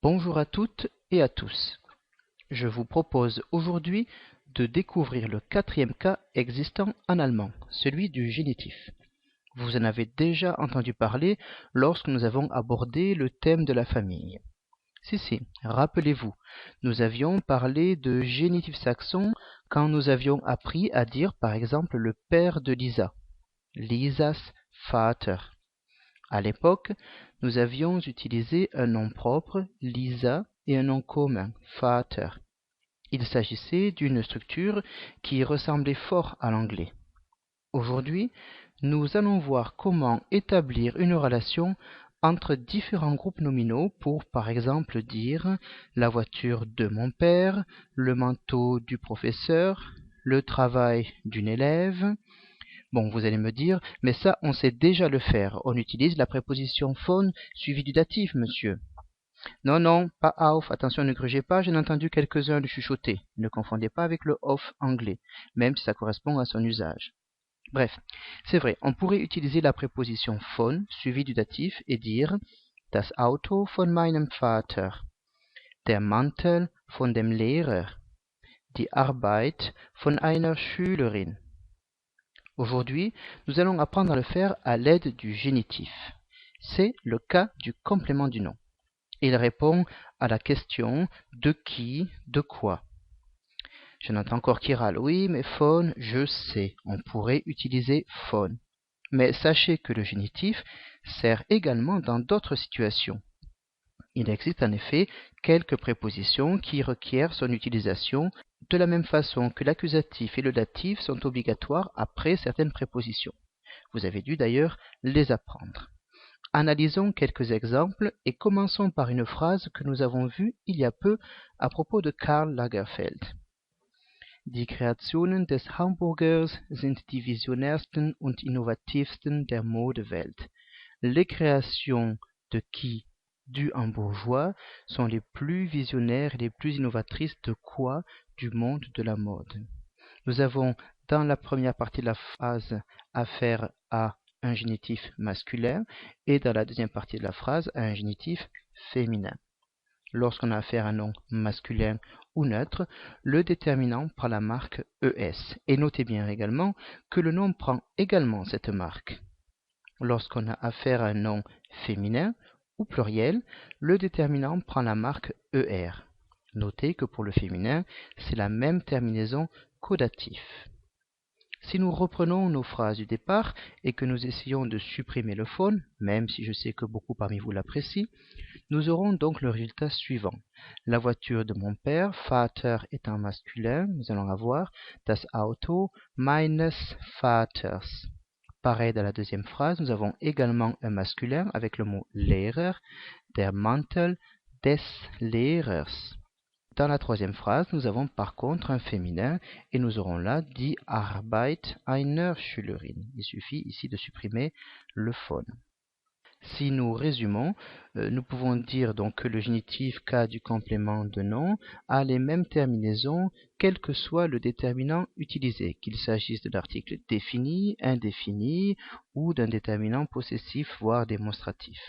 Bonjour à toutes et à tous. Je vous propose aujourd'hui de découvrir le quatrième cas existant en allemand, celui du génitif. Vous en avez déjà entendu parler lorsque nous avons abordé le thème de la famille. Si, rappelez-vous, nous avions parlé de génitif saxon quand nous avions appris à dire par exemple le père de Lisa, Lisas Vater. À l'époque, nous avions utilisé un nom propre, Lisa, et un nom commun, Vater. Il s'agissait d'une structure qui ressemblait fort à l'anglais. Aujourd'hui, nous allons voir comment établir une relation entre différents groupes nominaux pour, par exemple, dire la voiture de mon père, le manteau du professeur, le travail d'une élève. Bon, vous allez me dire, mais ça, on sait déjà le faire. On utilise la préposition von suivie du datif, monsieur. Non, pas auf. Attention, ne grugez pas, j'ai entendu quelques-uns le chuchoter. Ne confondez pas avec le auf anglais, même si ça correspond à son usage. Bref, c'est vrai, on pourrait utiliser la préposition von suivie du datif et dire das Auto von meinem Vater, der Mantel von dem Lehrer, die Arbeit von einer Schülerin. Aujourd'hui, nous allons apprendre à le faire à l'aide du génitif. C'est le cas du complément du nom. Il répond à la question de qui, de quoi. Je n'entends encore qui râle. Oui, mais von, je sais, on pourrait utiliser von. Mais sachez que le génitif sert également dans d'autres situations. Il existe en effet quelques prépositions qui requièrent son utilisation de la même façon que l'accusatif et le datif sont obligatoires après certaines prépositions. Vous avez dû d'ailleurs les apprendre. Analysons quelques exemples et commençons par une phrase que nous avons vue il y a peu à propos de Karl Lagerfeld. Die Kreationen des Hamburgers sind die visionärsten und innovativsten der Modewelt. Les créations de qui, du Hambourgeois, sont les plus visionnaires et les plus innovatrices de quoi du monde de la mode. Nous avons dans la première partie de la phrase affaire à un génitif masculin et dans la deuxième partie de la phrase à un génitif féminin. Lorsqu'on a affaire à un nom masculin ou neutre, le déterminant prend la marque ES. Et notez bien également que le nom prend également cette marque. Lorsqu'on a affaire à un nom féminin ou pluriel, le déterminant prend la marque ER. Notez que pour le féminin, c'est la même terminaison qu'au datif. Si nous reprenons nos phrases du départ et que nous essayons de supprimer le von, même si je sais que beaucoup parmi vous l'apprécient, nous aurons donc le résultat suivant. La voiture de mon père, Vater étant masculin, nous allons avoir das Auto meines Vaters. Pareil dans la deuxième phrase, nous avons également un masculin avec le mot Lehrer, der Mantel des Lehrers. Dans la troisième phrase, nous avons par contre un féminin et nous aurons là die Arbeit einer Schülerin. Il suffit ici de supprimer le von. Si nous résumons, nous pouvons dire donc que le génitif cas du complément de nom a les mêmes terminaisons quel que soit le déterminant utilisé, qu'il s'agisse de l'article défini, indéfini ou d'un déterminant possessif voire démonstratif.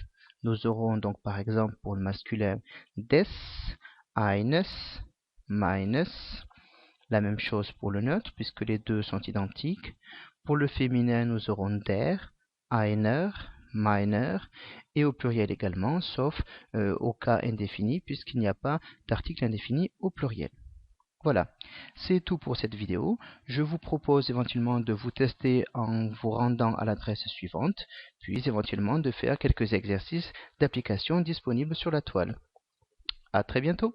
Nous aurons donc par exemple pour le masculin des, eines, meines, la même chose pour le neutre puisque les deux sont identiques. Pour le féminin, nous aurons der, einer, meiner, et au pluriel également, sauf au cas indéfini, puisqu'il n'y a pas d'article indéfini au pluriel. Voilà, c'est tout pour cette vidéo. Je vous propose éventuellement de vous tester en vous rendant à l'adresse suivante, puis éventuellement de faire quelques exercices d'application disponibles sur la toile. À très bientôt!